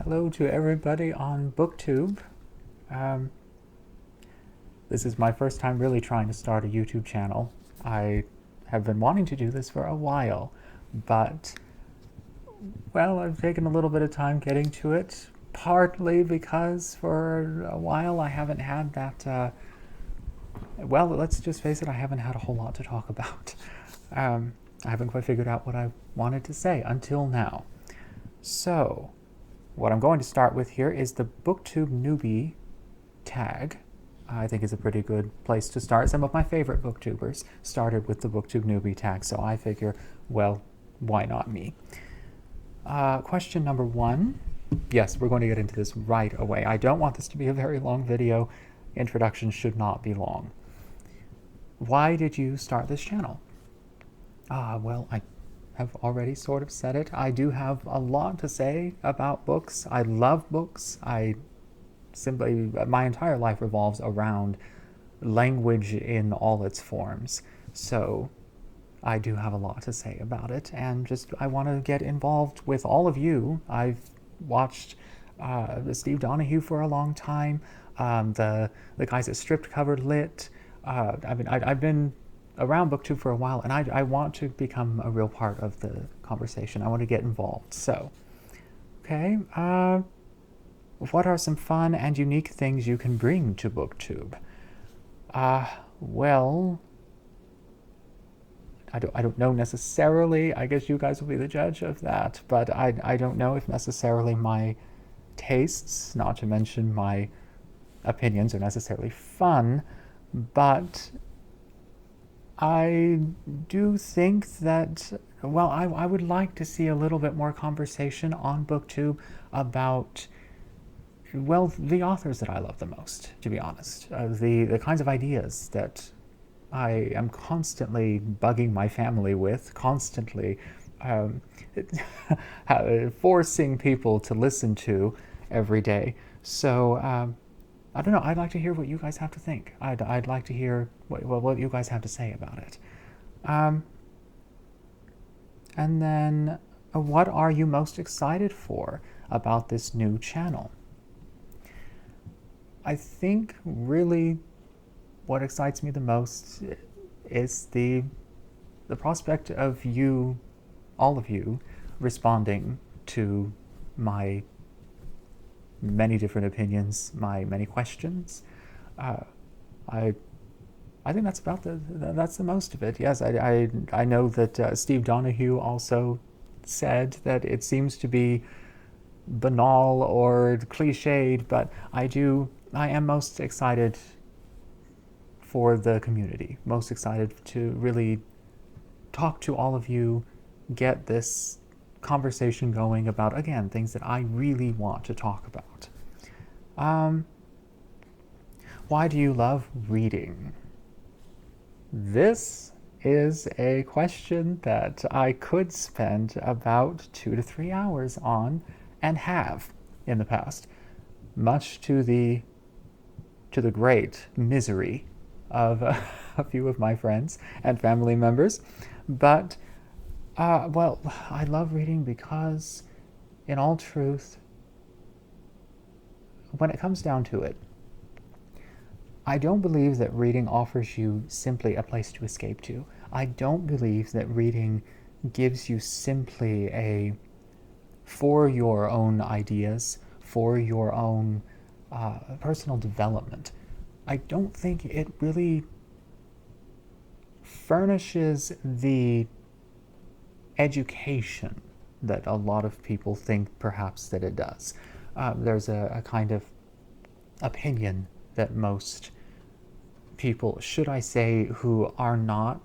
Hello to everybody on Booktube. Um, this is my first time really trying to start a YouTube channel. I have been wanting to do this for a while, but, well, I've taken a little bit of time getting to it, partly because for a while I haven't had that, well, let's just face it, I haven't had a whole lot to talk about. I haven't quite figured out what I wanted to say until now. So, what I'm going to start with here is the Booktube Newbie Tag. I think is a pretty good place to start. Some of my favorite booktubers started with the Booktube Newbie Tag, so I figure, well, why not me? Question number 1. Yes, we're going to get into this right away. I don't want this to be a very long video. Introductions should not be long. Why did you start this channel? Well, I have already sort of said it. I do have a lot to say about books. I love books. My entire life revolves around language in all its forms. So I do have a lot to say about it, and I want to get involved with all of you. I've watched Steve Donahue for a long time, the guys at Stripped Covered Lit. I've been around Booktube for a while, and I want to become a real part of the conversation. I want to get involved. So, okay, what are some fun and unique things you can bring to Booktube? Well, I don't know necessarily. I guess you guys will be the judge of that, but I don't know if necessarily my tastes, not to mention my opinions, are necessarily fun, but I do think that, well, I would like to see a little bit more conversation on Booktube about, well, the authors that I love the most, to be honest. The kinds of ideas that I am constantly bugging my family with, constantly forcing people to listen to every day. So, I don't know. I'd like to hear what you guys have to think. I'd like to hear what you guys have to say about it. And then, what are you most excited for about this new channel? I think really what excites me the most is the prospect of you, all of you, responding to my many different opinions, my many questions. I think that's that's the most of it. Yes, I know that Steve Donahue also said that it seems to be banal or cliched, but I am most excited for the community, most excited to really talk to all of you, get this conversation going about, again, things that I really want to talk about. Why do you love reading? This is a question that I could spend about 2 to 3 hours on, and have in the past, much to the great misery of a few of my friends and family members. But well, I love reading because, in all truth, when it comes down to it, I don't believe that reading offers you simply a place to escape to. I don't believe that reading gives you simply for your own ideas, for your own personal development. I don't think it really furnishes the education that a lot of people think perhaps that it does. There's a kind of opinion that most people, should I say, who are not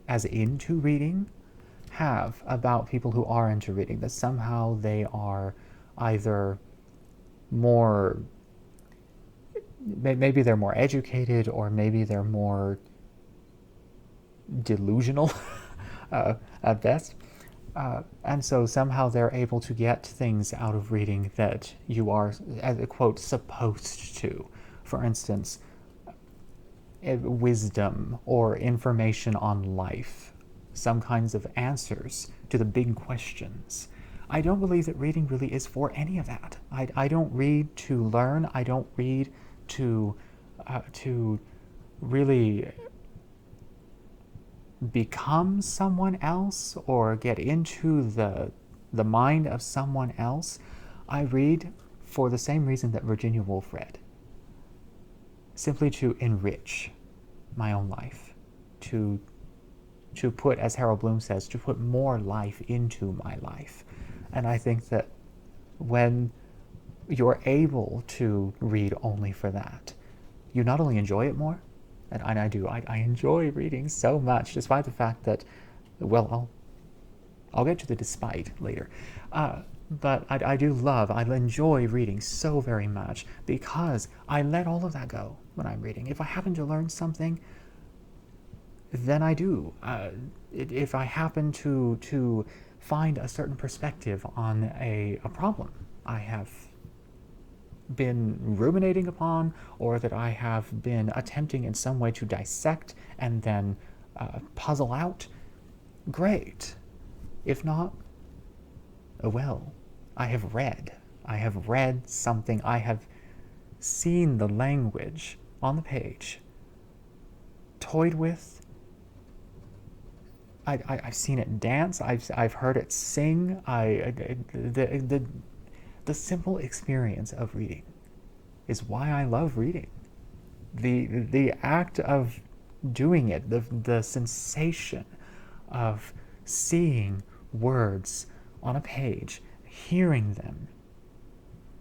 as into reading, have about people who are into reading, that somehow they are either more, maybe they're more educated, or maybe they're more delusional at best. And so somehow they're able to get things out of reading that you are, as a quote, supposed to. For instance, wisdom or information on life, some kinds of answers to the big questions. I don't believe that reading really is for any of that. I don't read to learn. I don't read to really become someone else or get into the mind of someone else. I read for the same reason that Virginia Woolf read. Simply to enrich my own life. To put, as Harold Bloom says, to put more life into my life. And I think that when you're able to read only for that, you not only enjoy it more, and I do, I enjoy reading so much, despite the fact that, well, I'll get to the despite later. But I enjoy reading so very much because I let all of that go when I'm reading. If I happen to learn something, then I do. If I happen to find a certain perspective on a problem I have been ruminating upon, or that I have been attempting in some way to dissect and then puzzle out, great. If not, well, I have read something, I have seen the language on the page, toyed with, I've seen it dance, I've heard it sing, the simple experience of reading is why I love reading. The act of doing it, the sensation of seeing words on a page, hearing them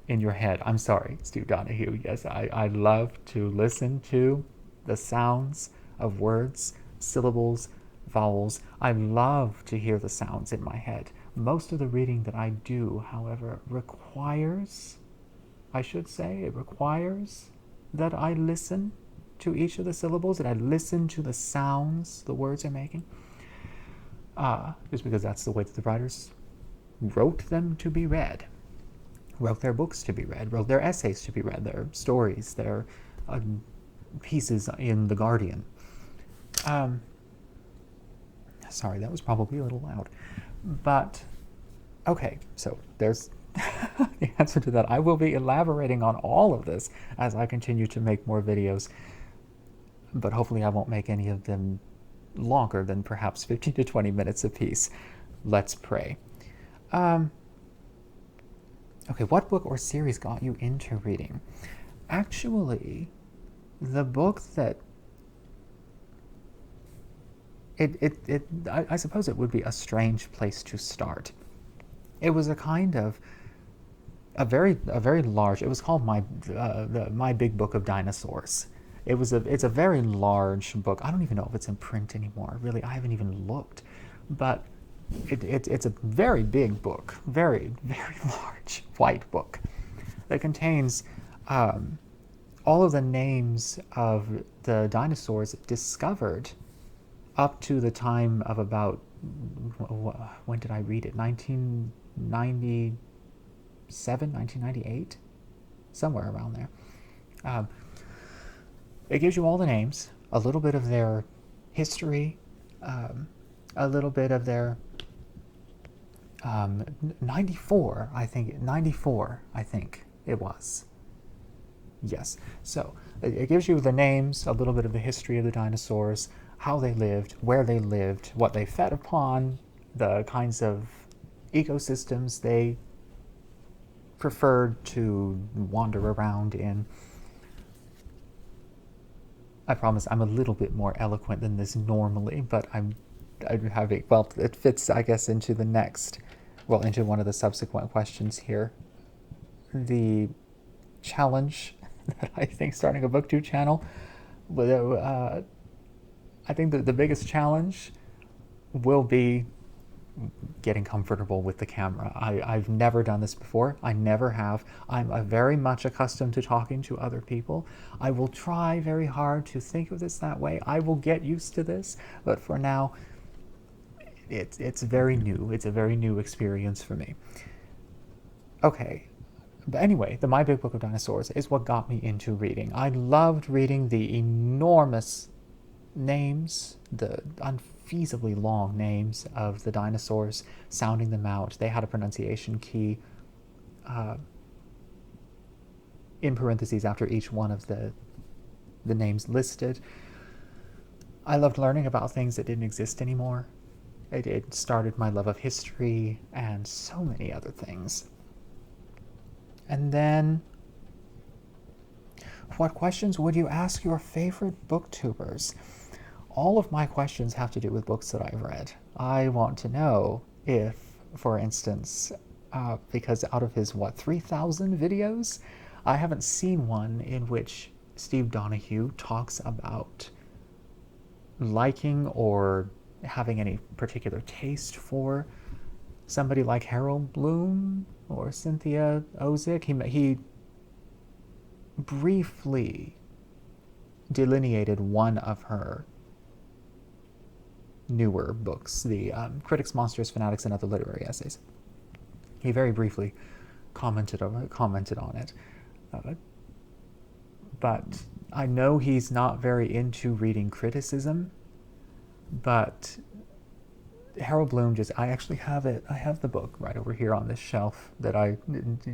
in your head. I'm sorry, Stu Donahue. Yes, I love to listen to the sounds of words, syllables, vowels. I love to hear the sounds in my head. Most of the reading that I do, however, requires that I listen to each of the syllables, that I listen to the sounds the words are making. Just because that's the way that the writers wrote them to be read, wrote their books to be read, wrote their essays to be read, their stories, their pieces in The Guardian. Sorry, that was probably a little loud. But, okay, so there's the answer to that. I will be elaborating on all of this as I continue to make more videos, but hopefully I won't make any of them longer than perhaps 15 to 20 minutes apiece. Let's pray. Okay, what book or series got you into reading? Actually, the book that I suppose it would be a strange place to start. It was a kind of a very large. It was called My Big Book of Dinosaurs. It's a very large book. I don't even know if it's in print anymore. Really, I haven't even looked, but it's a very big book, very large white book that contains all of the names of the dinosaurs discovered up to the time of about, when did I read it? 1997, 1998? Somewhere around there. It gives you all the names, a little bit of their history, a little bit of their 94, I think it was. Yes, so it gives you the names, a little bit of the history of the dinosaurs, how they lived, where they lived, what they fed upon, the kinds of ecosystems they preferred to wander around in. I promise I'm a little bit more eloquent than this normally, but I'm having, well, it fits, I guess, into the next, well, into one of the subsequent questions here. The challenge that I think starting a Booktube channel, I think that the biggest challenge will be getting comfortable with the camera. I've never done this before. I never have. I'm very much accustomed to talking to other people. I will try very hard to think of this that way. I will get used to this, but for now, it's very new. It's a very new experience for me. Okay, but anyway, the My Big Book of Dinosaurs is what got me into reading. I loved reading the enormous names, the unfeasibly long names of the dinosaurs, sounding them out. They had a pronunciation key in parentheses after each one of the names listed. I loved learning about things that didn't exist anymore. It started my love of history and so many other things. And then, what questions would you ask your favorite booktubers? All of my questions have to do with books that I've read. I want to know if, for instance, because out of his, 3,000 videos, I haven't seen one in which Steve Donahue talks about liking or having any particular taste for somebody like Harold Bloom or Cynthia Ozick. He briefly delineated one of her newer books, the Critics, Monsters, Fanatics, and Other Literary Essays. He very briefly commented on it. But I know he's not very into reading criticism, but Harold Bloom I actually have it. I have the book right over here on this shelf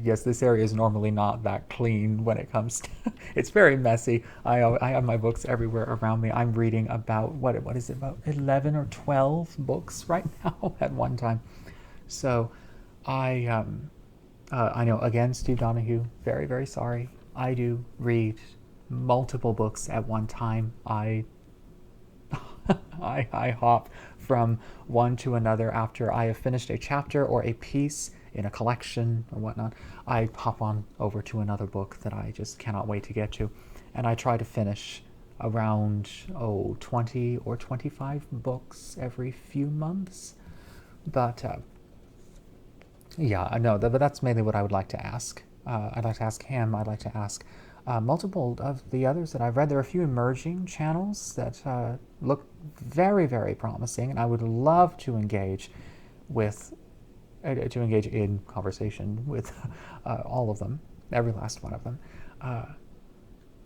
yes, this area is normally not that clean when it comes to, it's very messy. I have my books everywhere around me. I'm reading about, what is it, about 11 or 12 books right now at one time. So I know, again, Steve Donahue, very, very sorry. I do read multiple books at one time. I hop from one to another after I have finished a chapter or a piece in a collection or whatnot. I hop on over to another book that I just cannot wait to get to. And I try to finish around, 20 or 25 books every few months. But, yeah, I know, but that's mainly what I would like to ask. I'd like to ask him. I'd like to ask multiple of the others that I've read. There are a few emerging channels that look very, very promising, and I would love to engage in conversation with all of them, every last one of them. I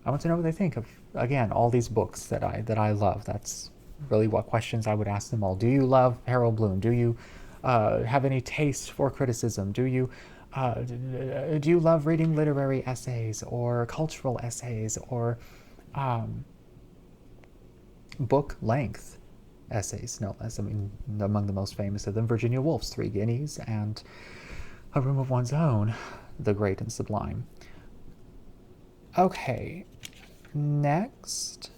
want to know what they think of, again, all these books that I love. That's really what questions I would ask them all. Do you love Harold Bloom? Do you have any taste for criticism? Do you love reading literary essays or cultural essays or book length essays? No less. I mean, among the most famous of them, Virginia Woolf's 3 Guineas and A Room of One's Own, The Great and Sublime. Okay, next.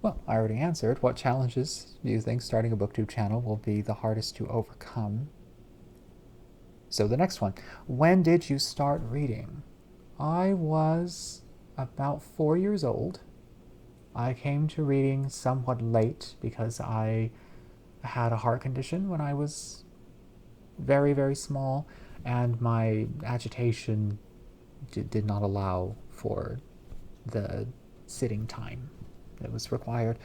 Well, I already answered. What challenges do you think starting a booktube channel will be the hardest to overcome? So the next one, when did you start reading? I was about 4 years old. I came to reading somewhat late because I had a heart condition when I was very, very small, and my agitation did not allow for the sitting time that was required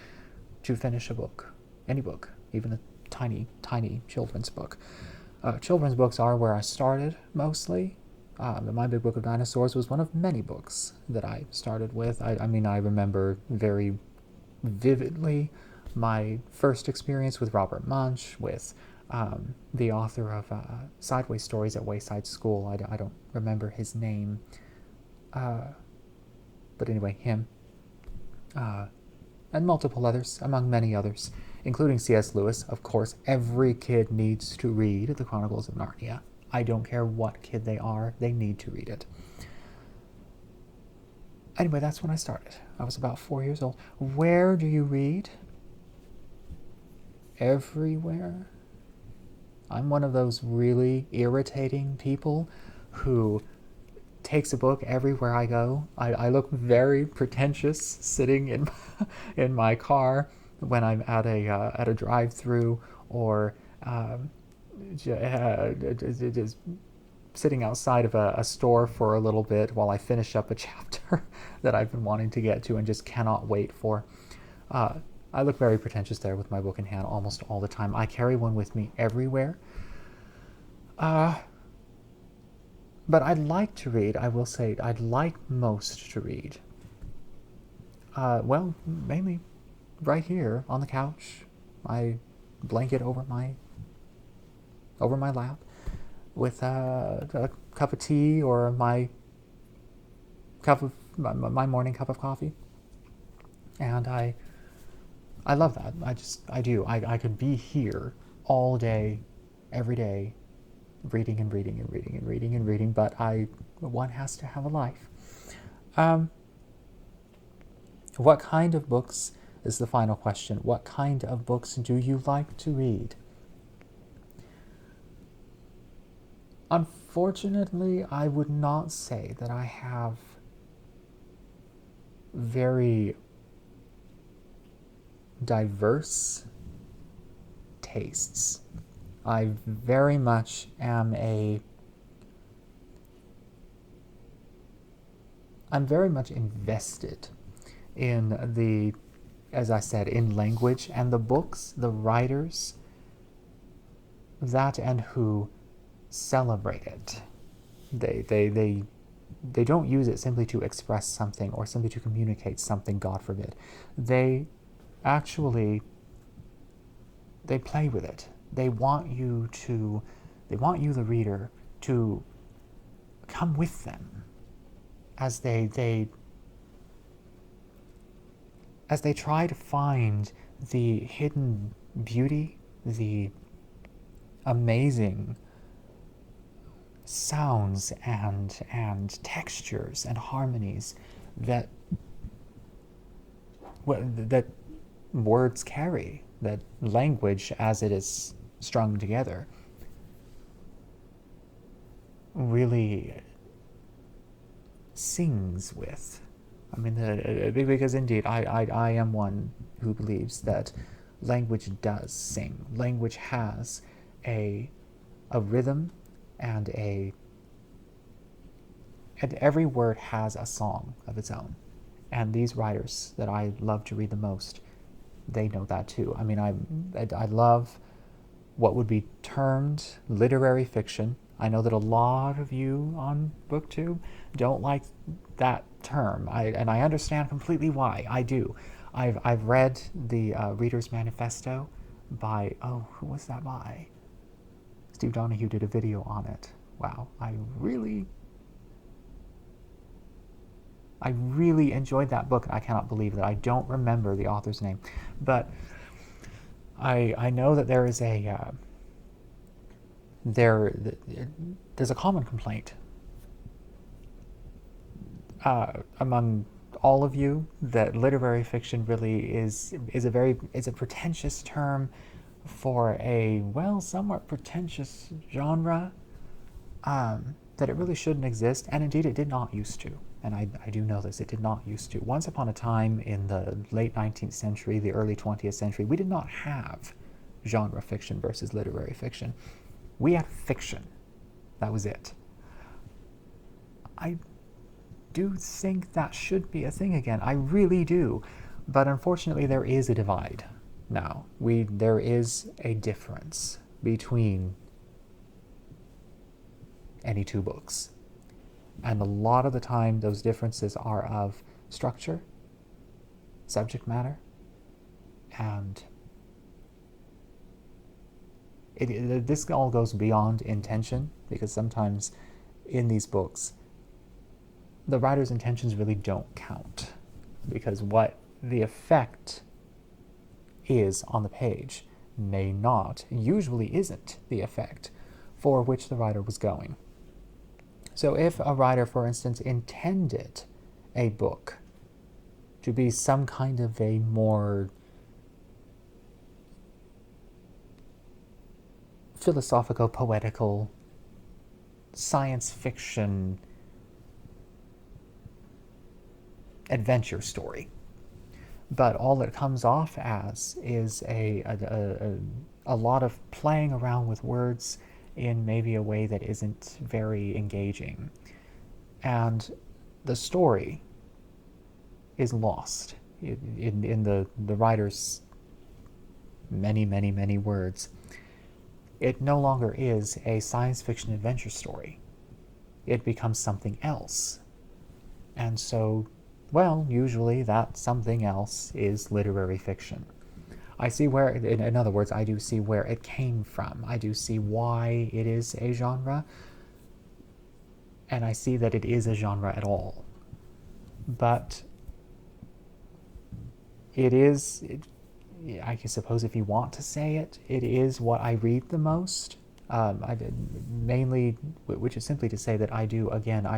to finish a book, any book, even a tiny, tiny children's book. Children's books are where I started mostly. My Big Book of Dinosaurs was one of many books that I started with. I remember very vividly my first experience with Robert Munsch, with the author of Sideways Stories at Wayside School. I don't remember his name. But anyway, him. And multiple others, among many others, including C.S. Lewis. Of course, every kid needs to read The Chronicles of Narnia. I don't care what kid they are, they need to read it. Anyway, that's when I started. I was about 4 years old. Where do you read? Everywhere. I'm one of those really irritating people who takes a book everywhere I go. I look very pretentious sitting in my car when I'm at a drive-through, or just sitting outside of a store for a little bit while I finish up a chapter that I've been wanting to get to and just cannot wait for. I look very pretentious there with my book in hand almost all the time. I carry one with me everywhere. But I'd like to read, I will say, I'd like most to read. Well, mainly right here on the couch my blanket over my lap with a cup of tea or my morning cup of coffee, and I love that. I do. I could be here all day, every day, reading and reading and reading and reading and reading, but one has to have a life. What kind of books is the final question? What kind of books do you like to read? Unfortunately, I would not say that I have very diverse tastes. I very much am I'm very much invested in as I said, in language and the books, the writers, that and who celebrate it. They don't use it simply to express something or simply to communicate something, God forbid. They actually, they play with it. They want you, the reader, to come with them as they try to find the hidden beauty, the amazing sounds and textures and harmonies that words carry, that language as it is strung together really sings with. I mean, because indeed, I am one who believes that language does sing. Language has a rhythm and every word has a song of its own. And these writers that I love to read the most, they know that too. I mean, I love what would be termed literary fiction. I know that a lot of you on Booktube don't like that term, and I understand completely why. I do. I've read the Reader's Manifesto by, who was that by? Steve Donahue did a video on it. Wow, I really enjoyed that book. I cannot believe that I don't remember the author's name, but I know that there is there's a common complaint among all of you that literary fiction really is a pretentious term for a somewhat pretentious genre, that it really shouldn't exist, and indeed it did not used to. And I do know this, it did not used to. Once upon a time in the late 19th century, the early 20th century, we did not have genre fiction versus literary fiction. We had fiction. That was it. I do think that should be a thing again. I really do. But unfortunately, there is a divide now. There is a difference between any two books. And a lot of the time, those differences are of structure, subject matter, and this all goes beyond intention, because sometimes in these books, the writer's intentions really don't count, because what the effect is on the page may not, usually isn't, the effect for which the writer was going. So if a writer, for instance, intended a book to be some kind of a more philosophical, poetical, science fiction adventure story, but all it comes off as is a lot of playing around with words in maybe a way that isn't very engaging, and the story is lost in the writer's many words. It no longer is a science fiction adventure story. It becomes something else. And so, usually that something else is literary fiction. I see where, in other words, I do see where it came from. I do see why it is a genre, and I see that it is a genre at all. But it is, I suppose if you want to say it, it is what I read the most. Mainly, which is simply to say that I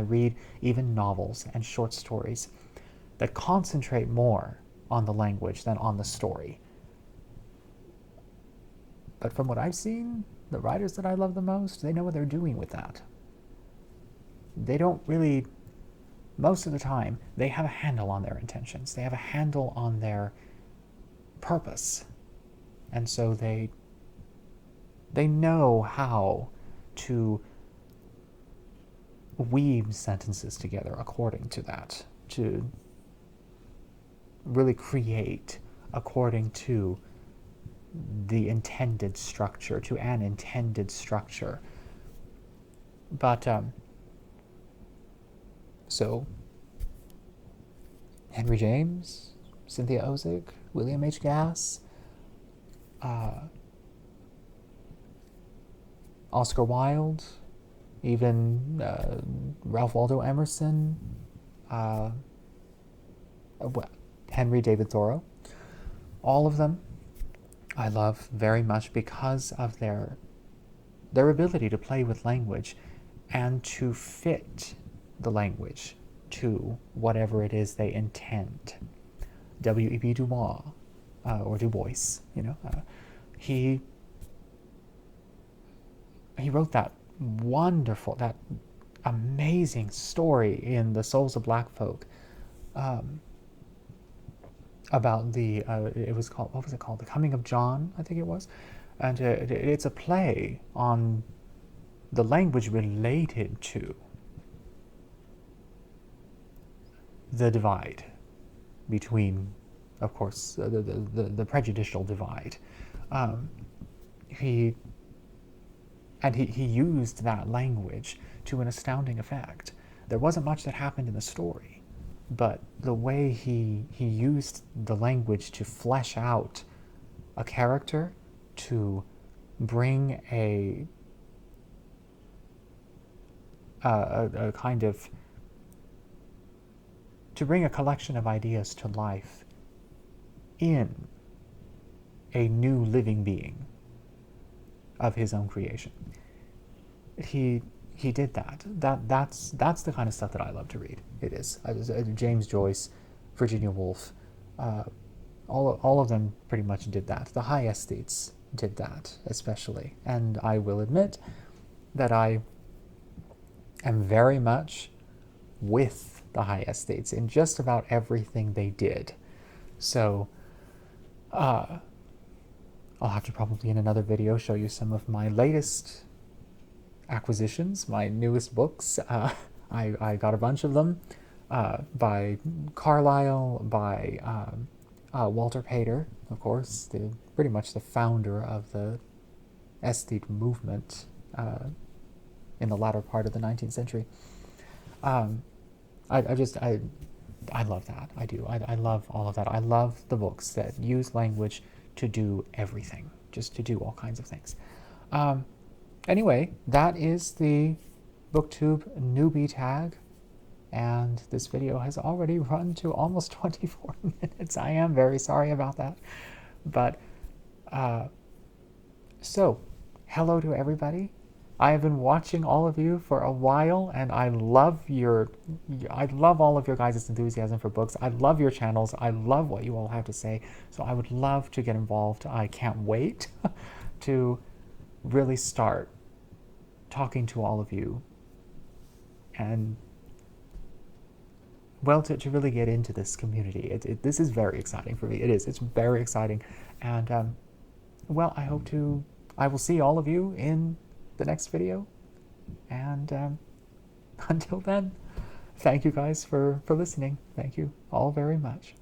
read even novels and short stories that concentrate more on the language than on the story. But from what I've seen, the writers that I love the most, they know what they're doing with that. They don't really, most of the time, they have a handle on their intentions. They have a handle on their purpose. And so they know how to weave sentences together according to that, to really create according to the intended structure, to an intended structure. But, so, Henry James, Cynthia Ozick, William H. Gass, Oscar Wilde, even Ralph Waldo Emerson, Henry David Thoreau, all of them I love very much because of their ability to play with language and to fit the language to whatever it is they intend. W.E.B. Du Bois, or Du Bois, he wrote that wonderful, that amazing story in The Souls of Black Folk, about it was called, what was it called? The Coming of John, I think it was. And it's a play on the language related to the divide between, of course, the prejudicial divide. He used that language to an astounding effect. There wasn't much that happened in the story, but the way he used the language to flesh out a character, to bring a kind of, to bring a collection of ideas to life in a new living being of his own creation. He did that. That's the kind of stuff that I love to read. It is. James Joyce, Virginia Woolf, all of them pretty much did that. The high aesthetes did that, especially. And I will admit that I am very much with the high aesthetes in just about everything they did. So, I'll have to probably in another video show you some of my latest acquisitions, my newest books. I got a bunch of them by Carlyle, by Walter Pater, of course, pretty much the founder of the aesthete movement in the latter part of the 19th century. I love that. I do. I love all of that. I love the books that use language to do everything, just to do all kinds of things. Anyway, that is the Booktube Newbie Tag, and this video has already run to almost 24 minutes. I am very sorry about that. But, so, hello to everybody. I have been watching all of you for a while, and I love all of your guys' enthusiasm for books. I love your channels. I love what you all have to say. So I would love to get involved. I can't wait to really start talking to all of you and, well, to really get into this community. This is very exciting for me. It is. It's very exciting. And, well, I will see all of you in the next video. And until then, thank you guys for listening. Thank you all very much.